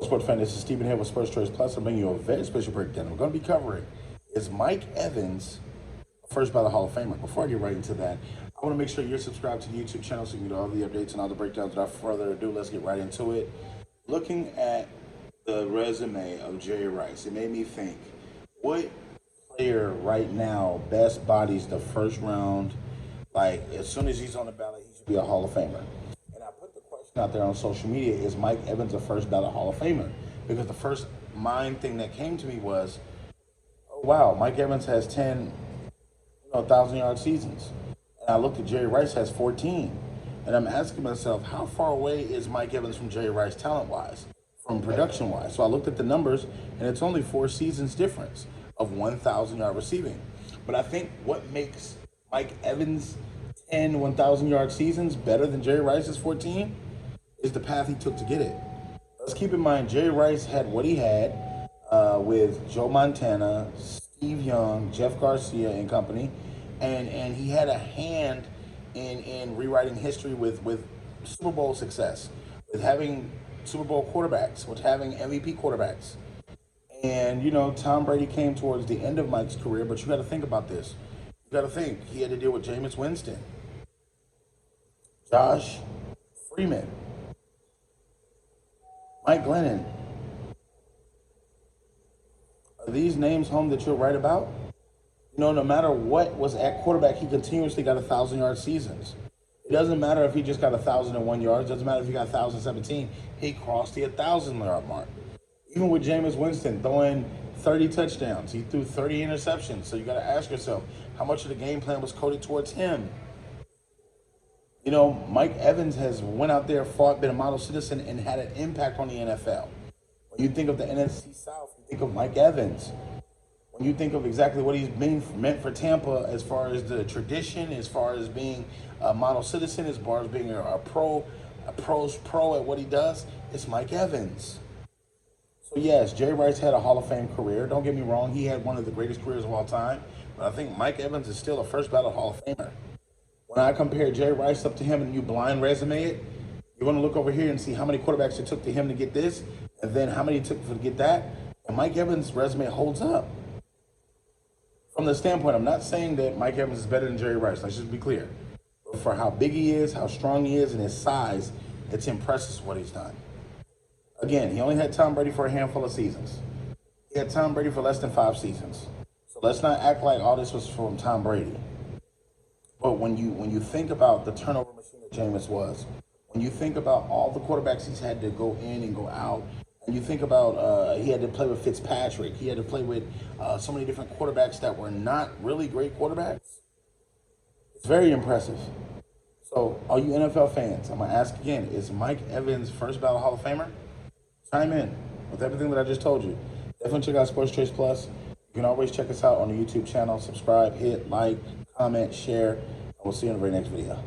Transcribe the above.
Sports fan, this is Stephen here with Sports Choice Plus. I'm bringing you a very special breakdown. We're going to be covering, is Mike Evans a first ballot Hall of Famer? Before I get right into that, I want to make sure you're subscribed to the YouTube channel so you can get all the updates and all the breakdowns. Without further ado, let's get right into it. Looking at the resume of Jerry Rice, it made me think, what player right now best bodies the first round? Like, as soon as he's on the ballot, he should be a Hall of Famer. And I put the question out there on social media, is Mike Evans a first ballot Hall of Famer? Because the first mind thing that came to me was, oh, wow, Mike Evans has 10, 1,000-yard seasons. And I looked at Jerry Rice has 14. And I'm asking myself, how far away is Mike Evans from Jerry Rice talent-wise, from production-wise? So I looked at the numbers, and it's only 4 seasons difference of 1,000-yard receiving. But I think what makes Mike Evans' 10 1,000-yard seasons better than Jerry Rice's 14 is the path he took to get it. Let's keep in mind, Jerry Rice had what he had with Joe Montana, Steve Young, Jeff Garcia and company, and he had a hand in rewriting history with Super Bowl success, with having Super Bowl quarterbacks, with having MVP quarterbacks. And, Tom Brady came towards the end of Mike's career, but you got to think about this. You got to think, he had to deal with Jameis Winston, Josh Freeman, Mike Glennon. Are these names home that you'll write about? No matter what was at quarterback, he continuously got 1,000-yard seasons. It doesn't matter if he just got 1,001 yards. It doesn't matter if he got 1,017. He crossed the 1,000-yard mark. Even with Jameis Winston throwing 30 touchdowns, he threw 30 interceptions. So you got to ask yourself, how much of the game plan was coded towards him? Mike Evans has went out there, fought, been a model citizen, and had an impact on the NFL. When you think of the NFC South, you think of Mike Evans. When you think of exactly what he's meant for Tampa as far as the tradition, as far as being a model citizen, as far as being a pro's pro at what he does, it's Mike Evans. So yes, Jerry Rice had a Hall of Fame career. Don't get me wrong, he had one of the greatest careers of all time. But I think Mike Evans is still a first ballot Hall of Famer. When I compare Jerry Rice up to him and you blind resume it, you're going to look over here and see how many quarterbacks it took to him to get this, and then how many it took to get that. And Mike Evans' resume holds up. From the standpoint, I'm not saying that Mike Evans is better than Jerry Rice. Let's just be clear. But for how big he is, how strong he is, and his size, it's impressive what he's done. Again, he only had Tom Brady for a handful of seasons. He had Tom Brady for less than 5 seasons. So let's not act like all this was from Tom Brady. But when you think about the turnover machine that Jameis was, when you think about all the quarterbacks he's had to go in and go out, and you think about he had to play with Fitzpatrick, he had to play with so many different quarterbacks that were not really great quarterbacks, it's very impressive. So all you NFL fans, I'm going to ask again, is Mike Evans first ballot Hall of Famer? Chime in with everything that I just told you. Definitely check out Sports Choice Plus. You can always check us out on the YouTube channel. Subscribe, hit, like, comment, share, and we'll see you in the very next video.